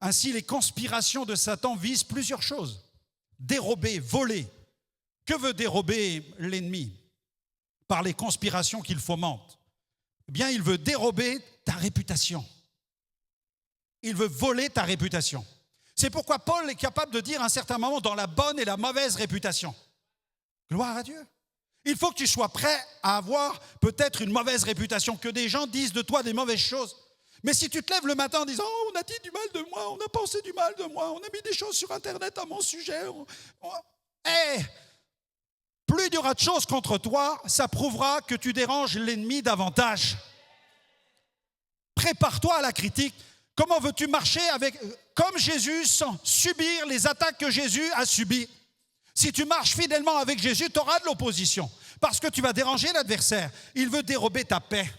Ainsi, les conspirations de Satan visent plusieurs choses. Dérober, voler. Que veut dérober l'ennemi par les conspirations qu'il fomente? Eh bien, il veut dérober ta réputation. Il veut voler ta réputation. C'est pourquoi Paul est capable de dire à un certain moment dans la bonne et la mauvaise réputation. Gloire à Dieu. Il faut que tu sois prêt à avoir peut-être une mauvaise réputation, que des gens disent de toi des mauvaises choses. Mais si tu te lèves le matin en disant « Oh, on a dit du mal de moi, on a pensé du mal de moi, on a mis des choses sur Internet à mon sujet. » Plus il y aura de choses contre toi, ça prouvera que tu déranges l'ennemi davantage. Prépare-toi à la critique. Comment veux-tu marcher comme Jésus sans subir les attaques que Jésus a subies? Si tu marches fidèlement avec Jésus, tu auras de l'opposition. Parce que tu vas déranger l'adversaire. Il veut dérober ta paix.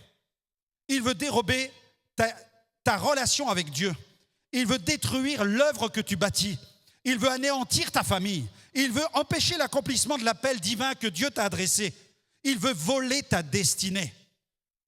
Il veut dérober ta relation avec Dieu. Il veut détruire l'œuvre que tu bâtis. Il veut anéantir ta famille. Il veut empêcher l'accomplissement de l'appel divin que Dieu t'a adressé. Il veut voler ta destinée.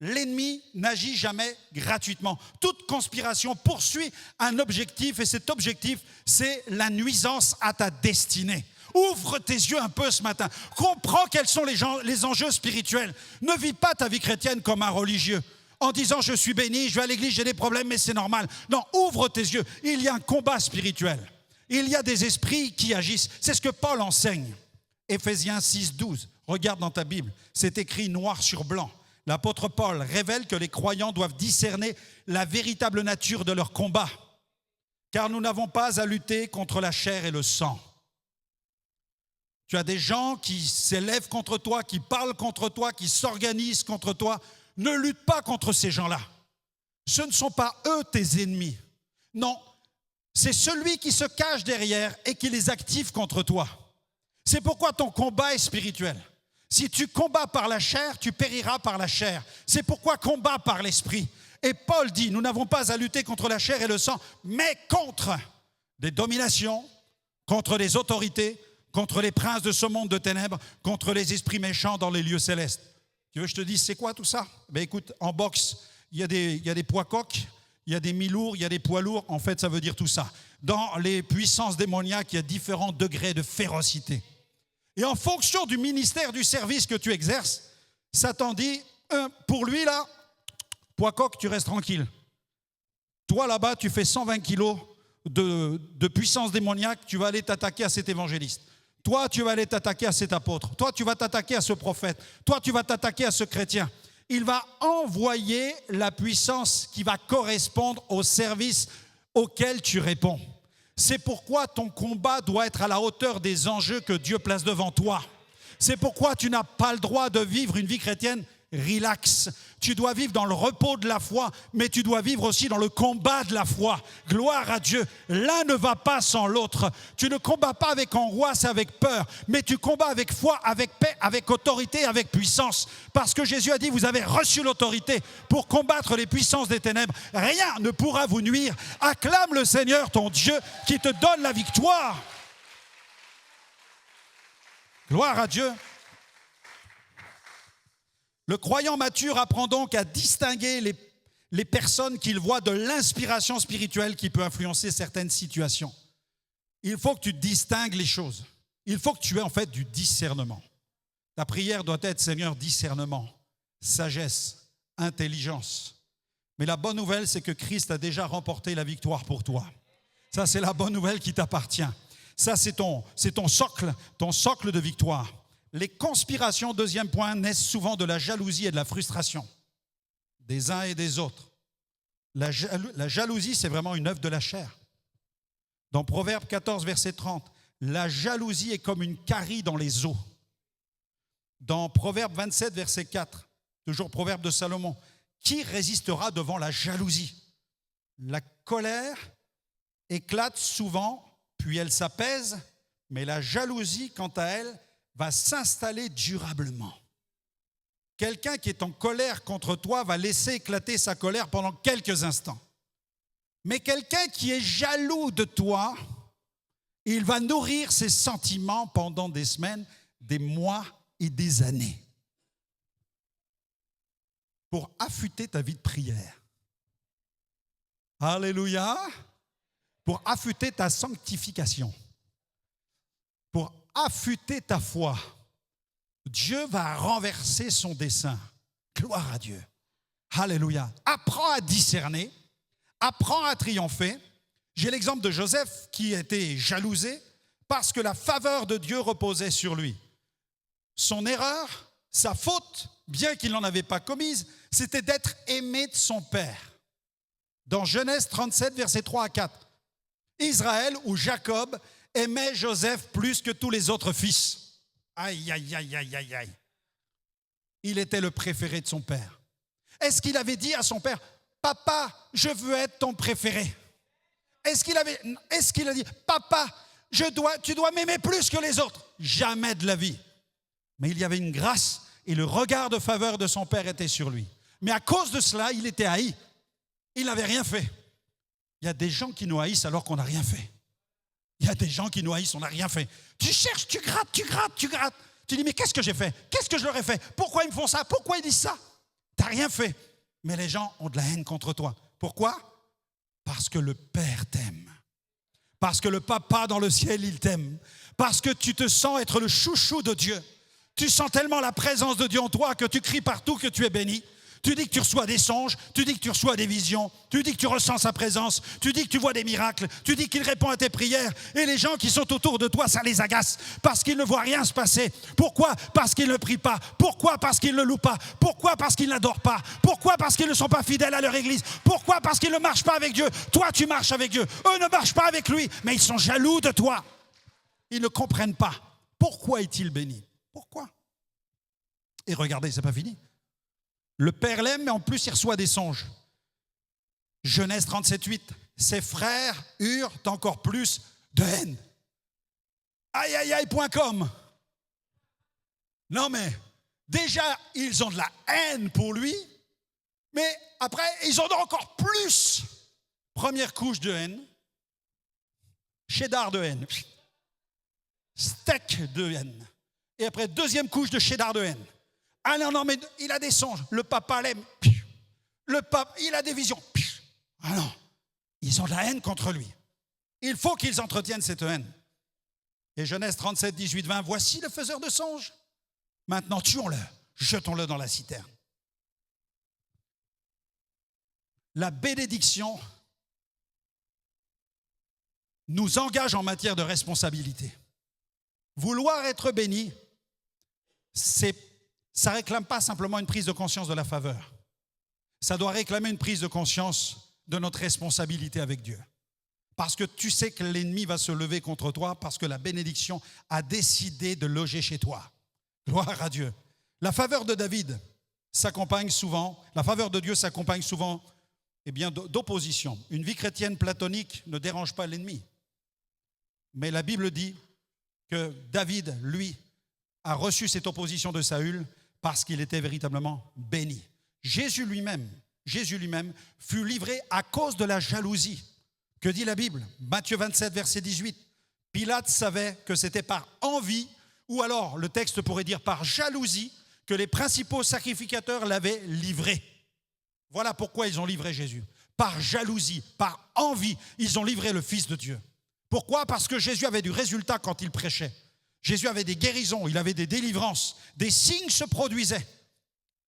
L'ennemi n'agit jamais gratuitement. Toute conspiration poursuit un objectif et cet objectif, c'est la nuisance à ta destinée. Ouvre tes yeux un peu ce matin. Comprends quels sont les enjeux spirituels. Ne vis pas ta vie chrétienne comme un religieux en disant « je suis béni, je vais à l'église, j'ai des problèmes, mais c'est normal ». Non, ouvre tes yeux. Il y a un combat spirituel. Il y a des esprits qui agissent. C'est ce que Paul enseigne. Éphésiens 6, 12. Regarde dans ta Bible. C'est écrit noir sur blanc. L'apôtre Paul révèle que les croyants doivent discerner la véritable nature de leur combat. Car nous n'avons pas à lutter contre la chair et le sang. Tu as des gens qui s'élèvent contre toi, qui parlent contre toi, qui s'organisent contre toi. Ne lutte pas contre ces gens-là. Ce ne sont pas eux tes ennemis. Non, c'est celui qui se cache derrière et qui les active contre toi. C'est pourquoi ton combat est spirituel. Si tu combats par la chair, tu périras par la chair. C'est pourquoi combat par l'esprit. Et Paul dit, nous n'avons pas à lutter contre la chair et le sang, mais contre des dominations, contre des autorités, contre les princes de ce monde de ténèbres, contre les esprits méchants dans les lieux célestes. Tu veux que je te dise, c'est quoi tout ça? Ben écoute, en boxe, il y a des poids coqs, il y a des mi-lourds, il y a des poids lourds. En fait, ça veut dire tout ça. Dans les puissances démoniaques, il y a différents degrés de férocité. Et en fonction du ministère, du service que tu exerces, Satan dit, pour lui là, poids coq, tu restes tranquille. Toi là-bas, tu fais 120 kilos de puissance démoniaque, tu vas aller t'attaquer à cet évangéliste. Toi, tu vas aller t'attaquer à cet apôtre. Toi, tu vas t'attaquer à ce prophète. Toi, tu vas t'attaquer à ce chrétien. Il va envoyer la puissance qui va correspondre au service auquel tu réponds. C'est pourquoi ton combat doit être à la hauteur des enjeux que Dieu place devant toi. C'est pourquoi tu n'as pas le droit de vivre une vie chrétienne relax. Tu dois vivre dans le repos de la foi, mais tu dois vivre aussi dans le combat de la foi. Gloire à Dieu. L'un ne va pas sans l'autre. Tu ne combats pas avec angoisse, avec peur, mais tu combats avec foi, avec paix, avec autorité, avec puissance. Parce que Jésus a dit, vous avez reçu l'autorité pour combattre les puissances des ténèbres. Rien ne pourra vous nuire. Acclame le Seigneur, ton Dieu, qui te donne la victoire. Gloire à Dieu. Le croyant mature apprend donc à distinguer les personnes qu'il voit de l'inspiration spirituelle qui peut influencer certaines situations. Il faut que tu distingues les choses. Il faut que tu aies en fait du discernement. Ta prière doit être, Seigneur, discernement, sagesse, intelligence. Mais la bonne nouvelle, c'est que Christ a déjà remporté la victoire pour toi. Ça, c'est la bonne nouvelle qui t'appartient. Ça, c'est ton socle de victoire. Les conspirations, deuxième point, naissent souvent de la jalousie et de la frustration des uns et des autres. La jalousie, c'est vraiment une œuvre de la chair. Dans Proverbe 14, verset 30, la jalousie est comme une carie dans les eaux. Dans Proverbe 27, verset 4, toujours Proverbe de Salomon, qui résistera devant la jalousie? La colère éclate souvent, puis elle s'apaise, mais la jalousie, quant à elle, va s'installer durablement. Quelqu'un qui est en colère contre toi va laisser éclater sa colère pendant quelques instants. Mais quelqu'un qui est jaloux de toi, il va nourrir ses sentiments pendant des semaines, des mois et des années pour affûter ta vie de prière. Alléluia! pour affûter ta sanctification, pour affûter ta foi. Dieu va renverser son dessein. Gloire à Dieu. Alléluia. Apprends à discerner, apprends à triompher. J'ai l'exemple de Joseph qui était jalousé parce que la faveur de Dieu reposait sur lui. Son erreur, sa faute, bien qu'il n'en avait pas commise, c'était d'être aimé de son père. Dans Genèse 37, versets 3 à 4, Israël ou Jacob aimait Joseph plus que tous les autres fils. Aïe, aïe, aïe, aïe, aïe, aïe. Il était le préféré de son père. Est-ce qu'il avait dit à son père, « Papa, je veux être ton préféré » ? Est-ce qu'il a dit, « Papa, tu dois m'aimer plus que les autres » ? Jamais de la vie. Mais il y avait une grâce et le regard de faveur de son père était sur lui. Mais à cause de cela, il était haï. Il n'avait rien fait. Il y a des gens qui nous haïssent alors qu'on n'a rien fait. Il y a des gens qui nous haïssent, on n'a rien fait. Tu cherches, tu grattes. Tu dis, mais qu'est-ce que j'ai fait ? Qu'est-ce que je leur ai fait ? Pourquoi ils me font ça ? Pourquoi ils disent ça ? Tu n'as rien fait. Mais les gens ont de la haine contre toi. Pourquoi ? Parce que le Père t'aime. Parce que le Papa dans le ciel, il t'aime. Parce que tu te sens être le chouchou de Dieu. Tu sens tellement la présence de Dieu en toi que tu cries partout que tu es béni. Tu dis que tu reçois des songes, tu dis que tu reçois des visions, tu dis que tu ressens sa présence, tu dis que tu vois des miracles, tu dis qu'il répond à tes prières. Et les gens qui sont autour de toi, ça les agace parce qu'ils ne voient rien se passer. Pourquoi ? Parce qu'ils ne prient pas. Pourquoi ? Parce qu'ils ne louent pas. Pourquoi ? Parce qu'ils n'adorent pas. Pourquoi ? Parce qu'ils ne sont pas fidèles à leur église. Pourquoi ? Parce qu'ils ne marchent pas avec Dieu. Toi, tu marches avec Dieu. Eux ne marchent pas avec lui, mais ils sont jaloux de toi. Ils ne comprennent pas. Pourquoi est-il béni ? Pourquoi ? Et regardez, c'est pas fini. Le Père l'aime, mais en plus, il reçoit des songes. Genèse 37, 8. Ses frères eurent encore plus de haine. Aïe, aïe, aïe.com. Non, mais déjà, ils ont de la haine pour lui, mais après, ils en ont encore plus. Première couche de haine. Cheddar de haine. Steak de haine. Et après, deuxième couche de cheddar de haine. Ah non, mais il a des songes. Le papa l'aime. Le papa, il a des visions. Ah non, ils ont de la haine contre lui. Il faut qu'ils entretiennent cette haine. Et Genèse 37, 18, 20, voici le faiseur de songes. Maintenant, tuons-le, jetons-le dans la citerne. La bénédiction nous engage en matière de responsabilité. Vouloir être béni, ça ne réclame pas simplement une prise de conscience de la faveur. Ça doit réclamer une prise de conscience de notre responsabilité avec Dieu. Parce que tu sais que l'ennemi va se lever contre toi parce que la bénédiction a décidé de loger chez toi. Gloire à Dieu. La faveur de David s'accompagne souvent, la faveur de Dieu s'accompagne souvent d'opposition. Une vie chrétienne platonique ne dérange pas l'ennemi. Mais la Bible dit que David, lui, a reçu cette opposition de Saül parce qu'il était véritablement béni. Jésus lui-même fut livré à cause de la jalousie. Que dit la Bible ? Matthieu 27, verset 18. Pilate savait que c'était par envie, ou alors le texte pourrait dire par jalousie, que les principaux sacrificateurs l'avaient livré. Voilà pourquoi ils ont livré Jésus. Par jalousie, par envie, ils ont livré le Fils de Dieu. Pourquoi ? Parce que Jésus avait du résultat quand il prêchait. Jésus avait des guérisons, il avait des délivrances, des signes se produisaient.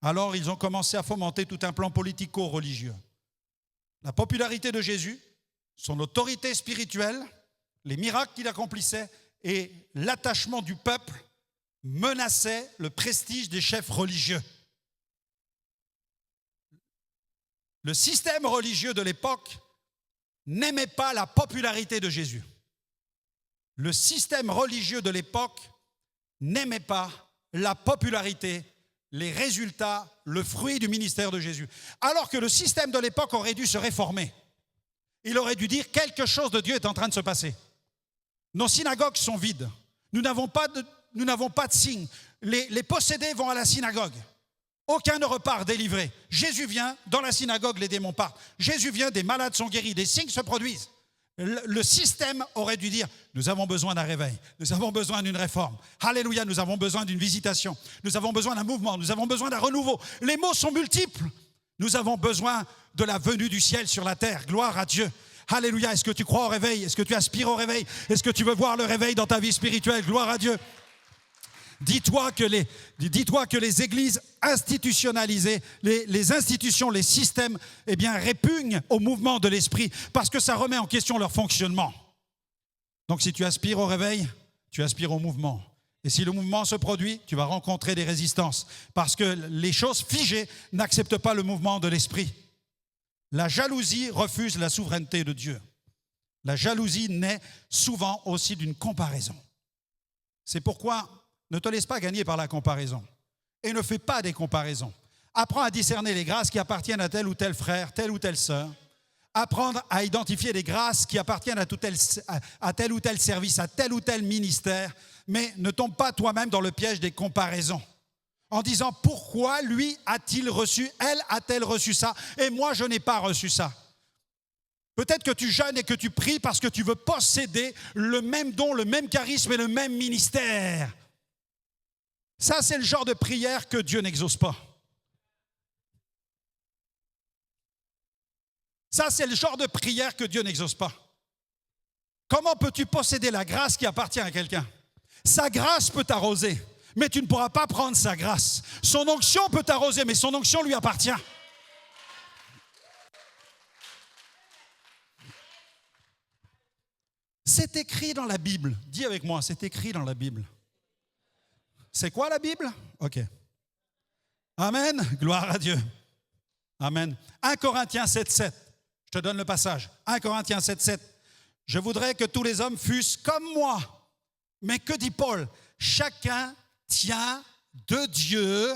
Alors ils ont commencé à fomenter tout un plan politico-religieux. La popularité de Jésus, son autorité spirituelle, les miracles qu'il accomplissait et l'attachement du peuple menaçaient le prestige des chefs religieux. Le système religieux de l'époque n'aimait pas la popularité de Jésus. Le système religieux de l'époque n'aimait pas la popularité, les résultats, le fruit du ministère de Jésus. Alors que le système de l'époque aurait dû se réformer. Il aurait dû dire quelque chose de Dieu est en train de se passer. Nos synagogues sont vides. Nous n'avons pas de signes. Les possédés vont à la synagogue. Aucun ne repart délivré. Jésus vient, dans la synagogue, les démons partent. Jésus vient, des malades sont guéris, des signes se produisent. Le système aurait dû dire, nous avons besoin d'un réveil, nous avons besoin d'une réforme. Alléluia, nous avons besoin d'une visitation, nous avons besoin d'un mouvement, nous avons besoin d'un renouveau. Les mots sont multiples. Nous avons besoin de la venue du ciel sur la terre. Gloire à Dieu. Alléluia. Est-ce que tu crois au réveil? Est-ce que tu aspires au réveil? Est-ce que tu veux voir le réveil dans ta vie spirituelle? Gloire à Dieu. Dis-toi que les églises institutionnalisées, les institutions, les systèmes, eh bien, répugnent au mouvement de l'esprit parce que ça remet en question leur fonctionnement. Donc si tu aspires au réveil, tu aspires au mouvement. Et si le mouvement se produit, tu vas rencontrer des résistances parce que les choses figées n'acceptent pas le mouvement de l'esprit. La jalousie refuse la souveraineté de Dieu. La jalousie naît souvent aussi d'une comparaison. C'est pourquoi ne te laisse pas gagner par la comparaison et ne fais pas des comparaisons. Apprends à discerner les grâces qui appartiennent à tel ou tel frère, telle ou telle sœur. Apprendre à identifier les grâces qui appartiennent à tel ou tel service, à tel ou tel ministère, mais ne tombe pas toi-même dans le piège des comparaisons. En disant pourquoi lui a-t-il reçu, elle a-t-elle reçu ça, et moi je n'ai pas reçu ça. Peut-être que tu jeûnes et que tu pries parce que tu veux posséder le même don, le même charisme et le même ministère. Ça, c'est le genre de prière que Dieu n'exauce pas. Ça, c'est le genre de prière que Dieu n'exauce pas. Comment peux-tu posséder la grâce qui appartient à quelqu'un? Sa grâce peut t'arroser, mais tu ne pourras pas prendre sa grâce. Son onction peut t'arroser, mais son onction lui appartient. C'est écrit dans la Bible. Dis avec moi, c'est écrit dans la Bible. C'est quoi la Bible? Ok. Amen. Gloire à Dieu. Amen. 1 Corinthiens 7,7. Je te donne le passage. 1 Corinthiens 7,7. Je voudrais que tous les hommes fussent comme moi. Mais que dit Paul? Chacun tient de Dieu,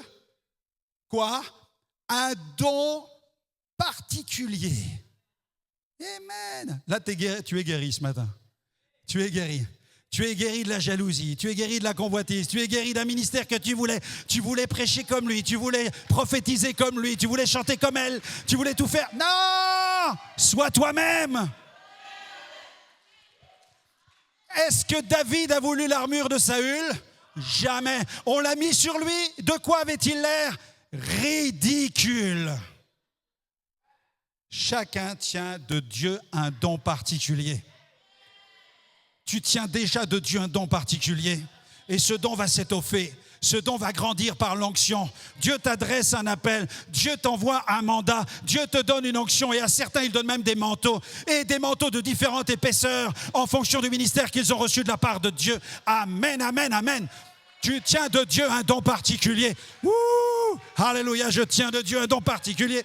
quoi? Un don particulier. Amen. Là, tu es guéri ce matin. Tu es guéri. Tu es guéri de la jalousie, tu es guéri de la convoitise, tu es guéri d'un ministère que tu voulais prêcher comme lui, tu voulais prophétiser comme lui, tu voulais chanter comme elle, tu voulais tout faire. Non! Sois toi-même. Est-ce que David a voulu l'armure de Saül? Jamais. On l'a mis sur lui. De quoi avait-il l'air? Ridicule. Chacun tient de Dieu un don particulier. Tu tiens déjà de Dieu un don particulier et ce don va s'étoffer, ce don va grandir par l'onction. Dieu t'adresse un appel, Dieu t'envoie un mandat, Dieu te donne une onction et à certains il donne même des manteaux et des manteaux de différentes épaisseurs en fonction du ministère qu'ils ont reçu de la part de Dieu. Amen, amen, amen. Tu tiens de Dieu un don particulier. Ouh, alléluia, je tiens de Dieu un don particulier.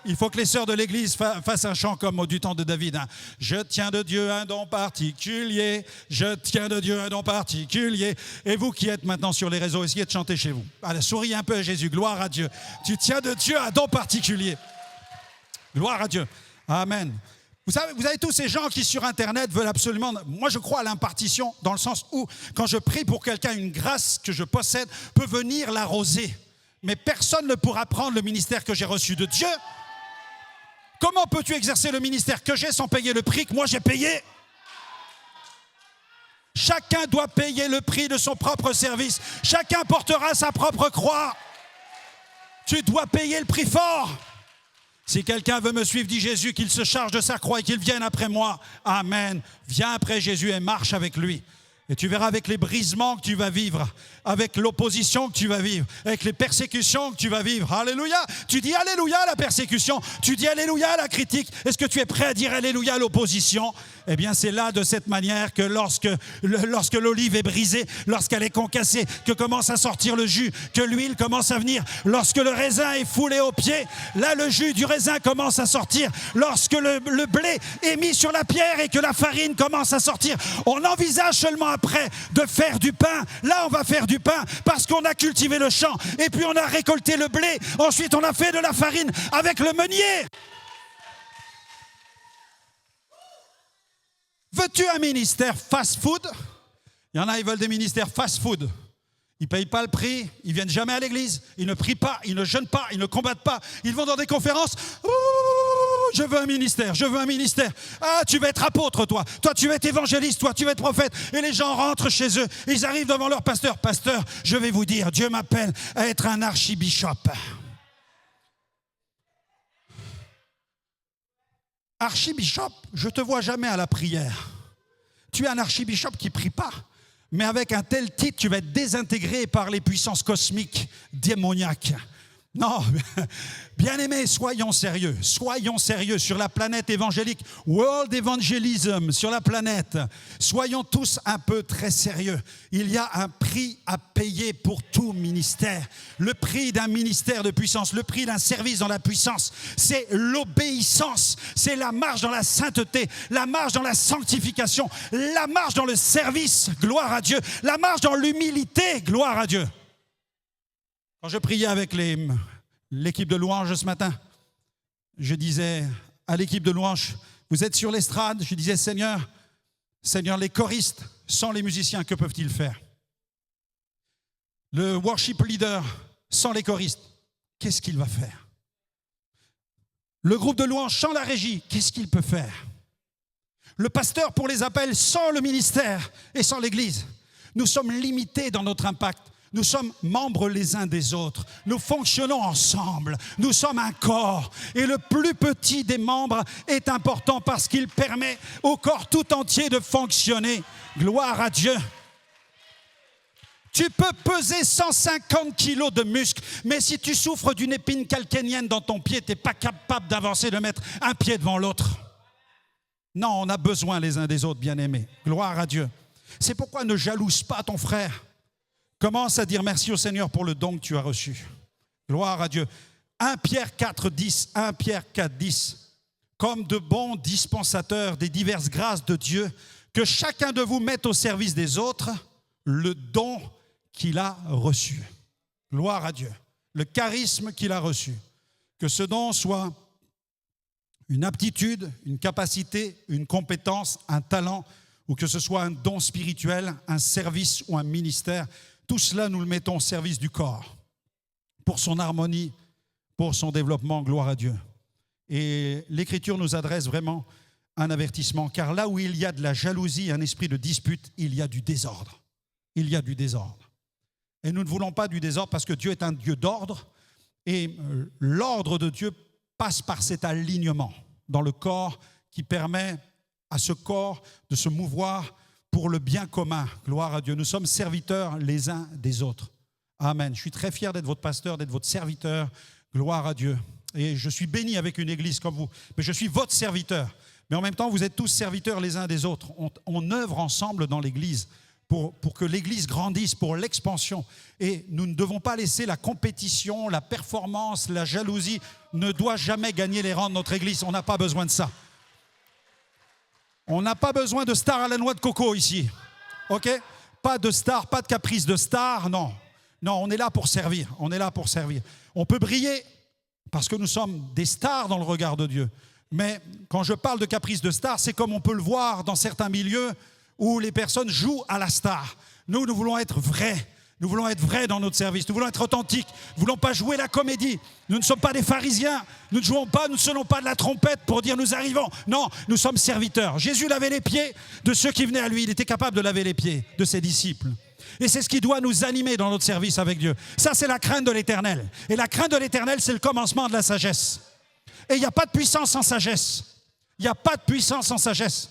Il faut que les sœurs de l'église fassent un chant comme du temps de David. Hein. Je tiens de Dieu un don particulier. Je tiens de Dieu un don particulier. Et vous qui êtes maintenant sur les réseaux, essayez de chanter chez vous. Allez, souriez un peu à Jésus. Gloire à Dieu. Tu tiens de Dieu un don particulier. Gloire à Dieu. Amen. Vous avez tous ces gens qui sur Internet veulent absolument... Moi, je crois à l'impartition dans le sens où, quand je prie pour quelqu'un, une grâce que je possède peut venir l'arroser. Mais personne ne pourra prendre le ministère que j'ai reçu de Dieu. Comment peux-tu exercer le ministère que j'ai sans payer le prix que moi j'ai payé? Chacun doit payer le prix de son propre service. Chacun portera sa propre croix. Tu dois payer le prix fort. Si quelqu'un veut me suivre, dit Jésus, qu'il se charge de sa croix et qu'il vienne après moi. Amen. Viens après Jésus et marche avec lui. Et tu verras avec les brisements que tu vas vivre, avec l'opposition que tu vas vivre, avec les persécutions que tu vas vivre. Alléluia. Tu dis Alléluia à la persécution, tu dis Alléluia à la critique. Est-ce que tu es prêt à dire Alléluia à l'opposition? Eh bien, c'est là de cette manière que lorsque l'olive est brisée, lorsqu'elle est concassée, que commence à sortir le jus, que l'huile commence à venir. Lorsque le raisin est foulé au pied, là, le jus du raisin commence à sortir. Lorsque le blé est mis sur la pierre et que la farine commence à sortir, on envisage seulement après de faire du pain. Là, on va faire du pain parce qu'on a cultivé le champ et puis on a récolté le blé. Ensuite, on a fait de la farine avec le meunier. Veux-tu un ministère fast-food? Il y en a, ils veulent des ministères fast-food. Ils ne payent pas le prix, ils ne viennent jamais à l'église, ils ne prient pas, ils ne jeûnent pas, ils ne combattent pas. Ils vont dans des conférences. Je veux un ministère, je veux un ministère. Ah, tu vas être apôtre, toi. Toi, tu vas être évangéliste, toi, tu vas être prophète. Et les gens rentrent chez eux, ils arrivent devant leur pasteur. Pasteur, je vais vous dire, Dieu m'appelle à être un archibishop. Archibishop, je ne te vois jamais à la prière. Tu es un archibishop qui ne prie pas. Mais avec un tel titre, tu vas être désintégré par les puissances cosmiques démoniaques. Non, bien-aimés, soyons sérieux sur la planète évangélique, World Evangelism, sur la planète. Soyons tous un peu très sérieux. Il y a un prix à payer pour tout ministère. Le prix d'un ministère de puissance, le prix d'un service dans la puissance, c'est l'obéissance, c'est la marche dans la sainteté, la marche dans la sanctification, la marche dans le service, gloire à Dieu, la marche dans l'humilité, gloire à Dieu. Quand je priais avec l'équipe de louange ce matin, je disais à l'équipe de louange, vous êtes sur l'estrade, je disais, Seigneur, les choristes, sans les musiciens, que peuvent-ils faire? Le worship leader, sans les choristes, qu'est-ce qu'il va faire? Le groupe de louange, sans la régie, qu'est-ce qu'il peut faire? Le pasteur pour les appels, sans le ministère et sans l'Église. Nous sommes limités dans notre impact. Nous sommes membres les uns des autres. Nous fonctionnons ensemble. Nous sommes un corps. Et le plus petit des membres est important parce qu'il permet au corps tout entier de fonctionner. Gloire à Dieu. Tu peux peser 150 kilos de muscles, mais si tu souffres d'une épine calcénienne dans ton pied, tu n'es pas capable d'avancer, de mettre un pied devant l'autre. Non, on a besoin les uns des autres, bien-aimés. Gloire à Dieu. C'est pourquoi ne jalouse pas ton frère. Commence à dire merci au Seigneur pour le don que tu as reçu. Gloire à Dieu. 1 Pierre 4, 10. 1 Pierre 4, 10. Comme de bons dispensateurs des diverses grâces de Dieu, que chacun de vous mette au service des autres le don qu'il a reçu. Gloire à Dieu. Le charisme qu'il a reçu. Que ce don soit une aptitude, une capacité, une compétence, un talent, ou que ce soit un don spirituel, un service ou un ministère. Tout cela, nous le mettons au service du corps, pour son harmonie, pour son développement, gloire à Dieu. Et l'Écriture nous adresse vraiment un avertissement, car là où il y a de la jalousie, un esprit de dispute, il y a du désordre. Il y a du désordre. Et nous ne voulons pas du désordre parce que Dieu est un Dieu d'ordre, et l'ordre de Dieu passe par cet alignement dans le corps qui permet à ce corps de se mouvoir pour le bien commun. Gloire à Dieu. Nous sommes serviteurs les uns des autres. Amen. Je suis très fier d'être votre pasteur, d'être votre serviteur. Gloire à Dieu. Et je suis béni avec une église comme vous. Mais je suis votre serviteur. Mais en même temps, vous êtes tous serviteurs les uns des autres. On œuvre ensemble dans l'église pour que l'église grandisse, pour l'expansion. Et nous ne devons pas laisser la compétition, la performance, la jalousie ne doit jamais gagner les rangs de notre église. On n'a pas besoin de ça. On n'a pas besoin de stars à la noix de coco ici, ok? Pas de stars, pas de caprice de stars, non. Non, on est là pour servir, On peut briller parce que nous sommes des stars dans le regard de Dieu. Mais quand je parle de caprice de star, c'est comme on peut le voir dans certains milieux où les personnes jouent à la star. Nous voulons être vrais. Nous voulons être vrais dans notre service. Nous voulons être authentiques. Nous ne voulons pas jouer la comédie. Nous ne sommes pas des pharisiens. Nous ne jouons pas, nous ne sonnons pas de la trompette pour dire nous arrivons. Non, nous sommes serviteurs. Jésus lavait les pieds de ceux qui venaient à lui. Il était capable de laver les pieds de ses disciples. Et c'est ce qui doit nous animer dans notre service avec Dieu. Ça, c'est la crainte de l'Éternel. Et la crainte de l'Éternel, c'est le commencement de la sagesse. Et il n'y a pas de puissance sans sagesse. Il n'y a pas de puissance sans sagesse.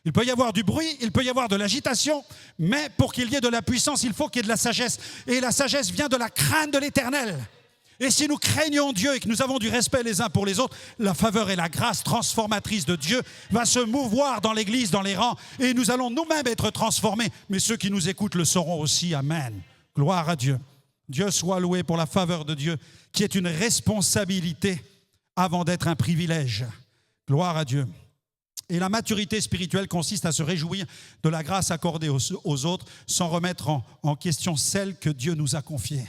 Il peut y avoir du bruit, il peut y avoir de l'agitation, mais pour qu'il y ait de la puissance, il faut qu'il y ait de la sagesse. Et la sagesse vient de la crainte de l'Éternel. Et si nous craignons Dieu et que nous avons du respect les uns pour les autres, la faveur et la grâce transformatrice de Dieu va se mouvoir dans l'Église, dans les rangs, et nous allons nous-mêmes être transformés. Mais ceux qui nous écoutent le sauront aussi. Amen. Gloire à Dieu. Dieu soit loué pour la faveur de Dieu, qui est une responsabilité avant d'être un privilège. Gloire à Dieu. Et la maturité spirituelle consiste à se réjouir de la grâce accordée aux autres sans remettre en question celle que Dieu nous a confiée.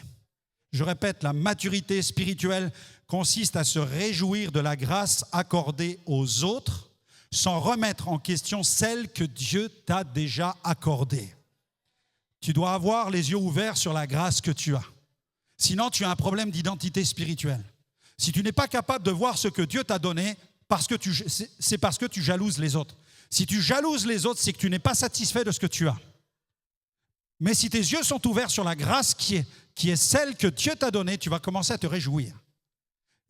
Je répète, la maturité spirituelle consiste à se réjouir de la grâce accordée aux autres sans remettre en question celle que Dieu t'a déjà accordée. Tu dois avoir les yeux ouverts sur la grâce que tu as. Sinon, tu as un problème d'identité spirituelle. Si tu n'es pas capable de voir ce que Dieu t'a donné, c'est parce que tu jalouses les autres. Si tu jalouses les autres, c'est que tu n'es pas satisfait de ce que tu as. Mais si tes yeux sont ouverts sur la grâce qui est celle que Dieu t'a donnée, tu vas commencer à te réjouir.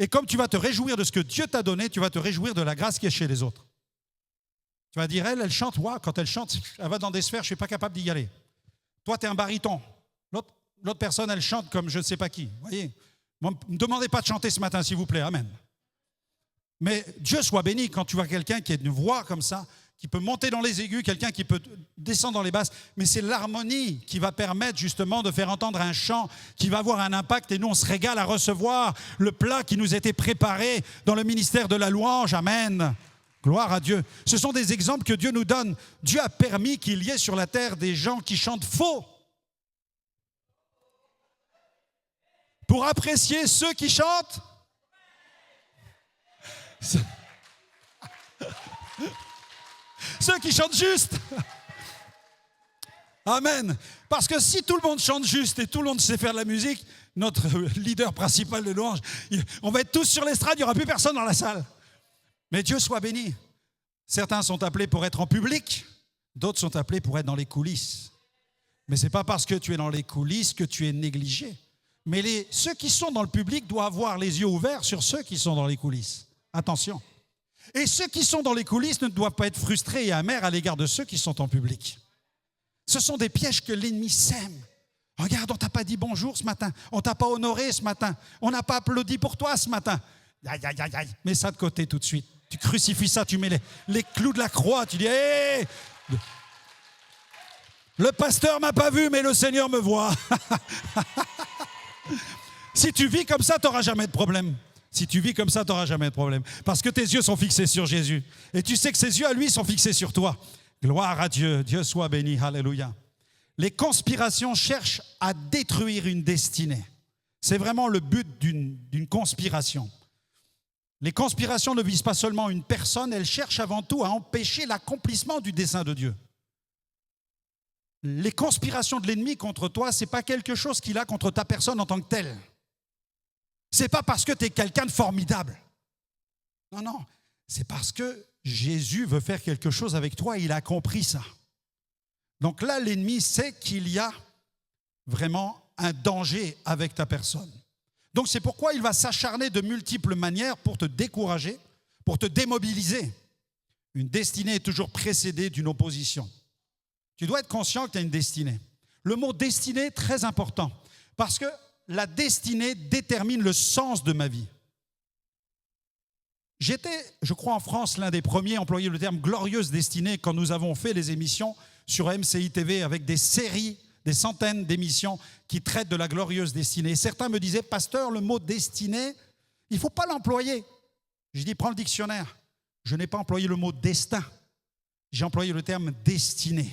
Et comme tu vas te réjouir de ce que Dieu t'a donné, tu vas te réjouir de la grâce qui est chez les autres. Tu vas dire, elle chante, quand elle chante, elle va dans des sphères, je ne suis pas capable d'y aller. Toi, tu es un baryton. L'autre personne, elle chante comme je ne sais pas qui. Vous voyez ? Ne me demandez pas de chanter ce matin, s'il vous plaît. Amen. Mais Dieu soit béni quand tu vois quelqu'un qui a une voix comme ça, qui peut monter dans les aigus, quelqu'un qui peut descendre dans les basses. Mais c'est l'harmonie qui va permettre justement de faire entendre un chant qui va avoir un impact. Et nous, on se régale à recevoir le plat qui nous était préparé dans le ministère de la louange. Amen. Gloire à Dieu. Ce sont des exemples que Dieu nous donne. Dieu a permis qu'il y ait sur la terre des gens qui chantent faux pour apprécier ceux qui chantent. Ceux qui chantent juste. Amen. Parce que si tout le monde chante juste et tout le monde sait faire de la musique, notre leader principal de louange, on va être tous sur l'estrade, il n'y aura plus personne dans la salle. Mais Dieu soit béni. Certains sont appelés pour être en public, d'autres sont appelés pour être dans les coulisses. Mais ce n'est pas parce que tu es dans les coulisses que tu es négligé. Mais ceux qui sont dans le public doivent avoir les yeux ouverts sur ceux qui sont dans les coulisses. Attention. Et ceux qui sont dans les coulisses ne doivent pas être frustrés et amers à l'égard de ceux qui sont en public. Ce sont des pièges que l'ennemi sème. Regarde, on ne t'a pas dit bonjour ce matin, on ne t'a pas honoré ce matin, on n'a pas applaudi pour toi ce matin. Aïe, aïe, aïe, aïe. Mets ça de côté tout de suite. Tu crucifies ça, tu mets les clous de la croix, tu dis hey, le pasteur ne m'a pas vu, mais le Seigneur me voit. Si tu vis comme ça, tu n'auras jamais de problème. Si tu vis comme ça, tu n'auras jamais de problème. Parce que tes yeux sont fixés sur Jésus. Et tu sais que ses yeux à lui sont fixés sur toi. Gloire à Dieu. Dieu soit béni. Alléluia. Les conspirations cherchent à détruire une destinée. C'est vraiment le but d'une conspiration. Les conspirations ne visent pas seulement une personne, elles cherchent avant tout à empêcher l'accomplissement du dessein de Dieu. Les conspirations de l'ennemi contre toi, ce n'est pas quelque chose qu'il a contre ta personne en tant que telle. Ce n'est pas parce que tu es quelqu'un de formidable. Non, non. C'est parce que Jésus veut faire quelque chose avec toi et il a compris ça. Donc là, l'ennemi sait qu'il y a vraiment un danger avec ta personne. Donc c'est pourquoi il va s'acharner de multiples manières pour te décourager, pour te démobiliser. Une destinée est toujours précédée d'une opposition. Tu dois être conscient que tu as une destinée. Le mot destinée est très important parce que la destinée détermine le sens de ma vie. J'étais, je crois en France, l'un des premiers à employer le terme glorieuse destinée quand nous avons fait les émissions sur MCI TV avec des séries, des centaines d'émissions qui traitent de la glorieuse destinée. Et certains me disaient, pasteur, le mot destinée, il ne faut pas l'employer. Je dis, prends le dictionnaire. Je n'ai pas employé le mot destin. J'ai employé le terme destinée.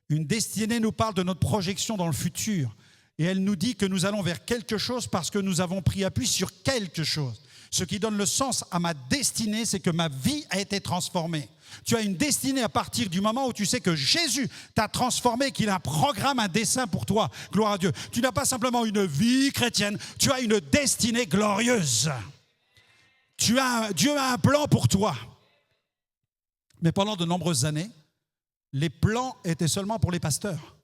Une destinée nous parle de notre projection dans le futur. Et elle nous dit que nous allons vers quelque chose parce que nous avons pris appui sur quelque chose. Ce qui donne le sens à ma destinée, c'est que ma vie a été transformée. Tu as une destinée à partir du moment où tu sais que Jésus t'a transformé, qu'il a un programme, un dessein pour toi. Gloire à Dieu. Tu n'as pas simplement une vie chrétienne, tu as une destinée glorieuse. Dieu a un plan pour toi. Mais pendant de nombreuses années, les plans étaient seulement pour les pasteurs.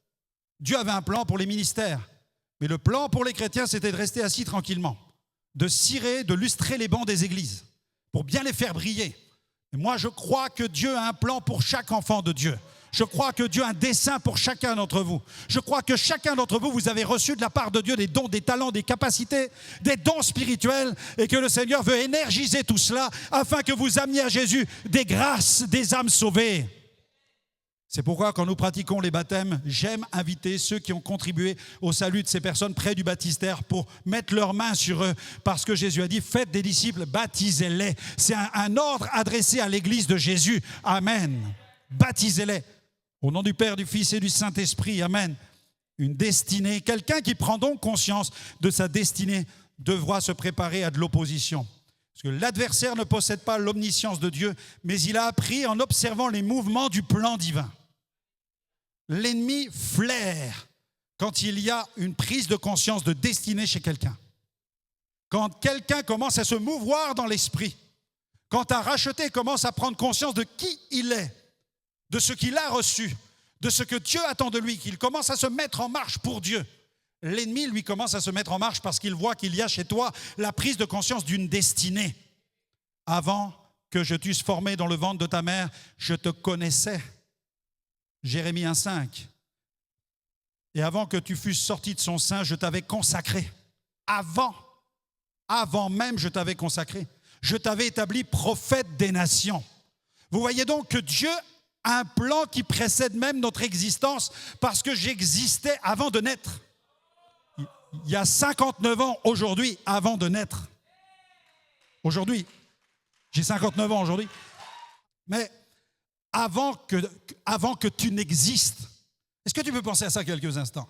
Dieu avait un plan pour les ministères. Mais le plan pour les chrétiens, c'était de rester assis tranquillement, de cirer, de lustrer les bancs des églises pour bien les faire briller. Et moi, je crois que Dieu a un plan pour chaque enfant de Dieu. Je crois que Dieu a un dessein pour chacun d'entre vous. Je crois que chacun d'entre vous, vous avez reçu de la part de Dieu des dons, des talents, des capacités, des dons spirituels et que le Seigneur veut énergiser tout cela afin que vous ameniez à Jésus des grâces, des âmes sauvées. C'est pourquoi quand nous pratiquons les baptêmes, j'aime inviter ceux qui ont contribué au salut de ces personnes près du baptistère pour mettre leurs mains sur eux. Parce que Jésus a dit, faites des disciples, baptisez-les. C'est un ordre adressé à l'église de Jésus. Amen. Baptisez-les. Au nom du Père, du Fils et du Saint-Esprit. Amen. Une destinée. Quelqu'un qui prend donc conscience de sa destinée devra se préparer à de l'opposition. Parce que l'adversaire ne possède pas l'omniscience de Dieu, mais il a appris en observant les mouvements du plan divin. L'ennemi flaire quand il y a une prise de conscience de destinée chez quelqu'un. Quand quelqu'un commence à se mouvoir dans l'esprit, quand un racheté commence à prendre conscience de qui il est, de ce qu'il a reçu, de ce que Dieu attend de lui, qu'il commence à se mettre en marche pour Dieu, l'ennemi, lui, commence à se mettre en marche parce qu'il voit qu'il y a chez toi la prise de conscience d'une destinée. Avant que je t'eusse formé dans le ventre de ta mère, je te connaissais. Jérémie 1,5. Et avant que tu fusses sorti de son sein, je t'avais consacré. Avant même, je t'avais consacré. Je t'avais établi prophète des nations. Vous voyez donc que Dieu a un plan qui précède même notre existence parce que j'existais avant de naître. Il y a 59 ans aujourd'hui, avant de naître. Aujourd'hui. J'ai 59 ans aujourd'hui. Mais avant que tu n'existes, est-ce que tu peux penser à ça quelques instants?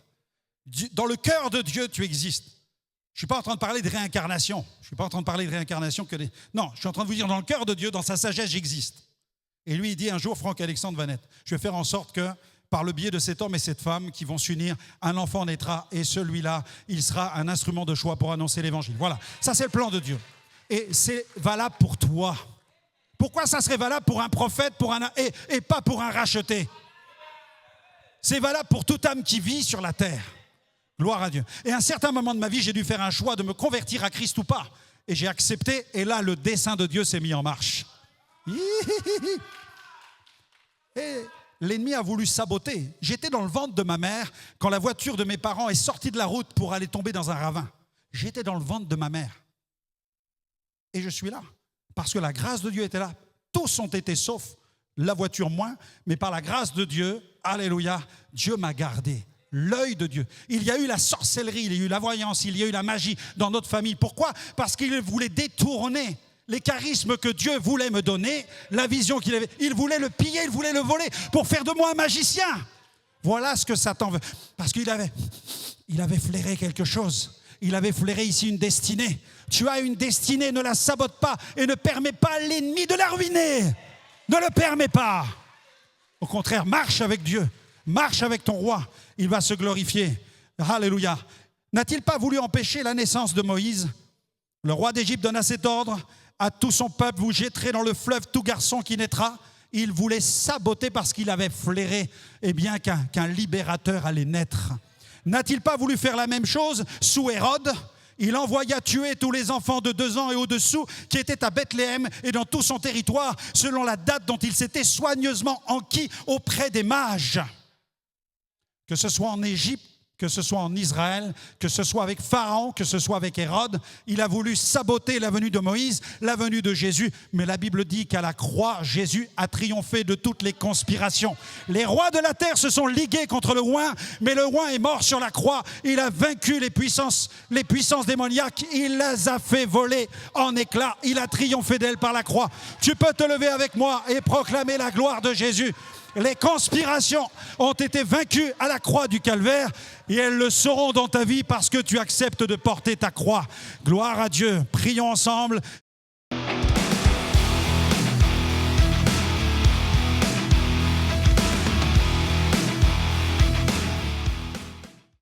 Dans le cœur de Dieu, tu existes. Je ne suis pas en train de parler de réincarnation. Non, je suis en train de vous dire, dans le cœur de Dieu, dans sa sagesse, j'existe. Et lui, il dit un jour, Franck-Alexandre va naître. Je vais faire en sorte que, par le biais de cet homme et cette femme qui vont s'unir, un enfant naîtra et celui-là, il sera un instrument de choix pour annoncer l'évangile. Voilà, ça c'est le plan de Dieu. Et c'est valable pour toi. Pourquoi ça serait valable pour un prophète et pas pour un racheté? C'est valable pour toute âme qui vit sur la terre. Gloire à Dieu. Et à un certain moment de ma vie, j'ai dû faire un choix de me convertir à Christ ou pas. Et j'ai accepté, et là, le dessein de Dieu s'est mis en marche. Et l'ennemi a voulu saboter. J'étais dans le ventre de ma mère quand la voiture de mes parents est sortie de la route pour aller tomber dans un ravin. J'étais dans le ventre de ma mère. Et je suis là, parce que la grâce de Dieu était là. Tous ont été saufs, la voiture moins, mais par la grâce de Dieu, alléluia, Dieu m'a gardé. L'œil de Dieu. Il y a eu la sorcellerie, il y a eu la voyance, il y a eu la magie dans notre famille. Pourquoi? Parce qu'il voulait détourner les charismes que Dieu voulait me donner, la vision qu'il avait. Il voulait le piller, il voulait le voler pour faire de moi un magicien. Voilà ce que Satan veut. Parce qu'il avait flairé quelque chose. Il avait flairé ici une destinée. Tu as une destinée, ne la sabote pas et ne permets pas à l'ennemi de la ruiner. Ne le permets pas. Au contraire, marche avec Dieu. Marche avec ton roi. Il va se glorifier. Alléluia. N'a-t-il pas voulu empêcher la naissance de Moïse? Le roi d'Égypte donna cet ordre à tout son peuple: vous jetterez dans le fleuve tout garçon qui naîtra. Il voulait saboter parce qu'il avait flairé qu'un libérateur allait naître. N'a-t-il pas voulu faire la même chose sous Hérode? Il envoya tuer tous les enfants de 2 ans et au-dessous qui étaient à Bethléem et dans tout son territoire, selon la date dont il s'était soigneusement enquis auprès des mages. Que ce soit en Égypte, que ce soit en Israël, que ce soit avec Pharaon, que ce soit avec Hérode, il a voulu saboter la venue de Moïse, la venue de Jésus. Mais la Bible dit qu'à la croix, Jésus a triomphé de toutes les conspirations. Les rois de la terre se sont ligués contre le oint, mais le oint est mort sur la croix. Il a vaincu les puissances démoniaques. Il les a fait voler en éclats. Il a triomphé d'elles par la croix. Tu peux te lever avec moi et proclamer la gloire de Jésus. Les conspirations ont été vaincues à la croix du Calvaire et elles le seront dans ta vie parce que tu acceptes de porter ta croix. Gloire à Dieu. Prions ensemble.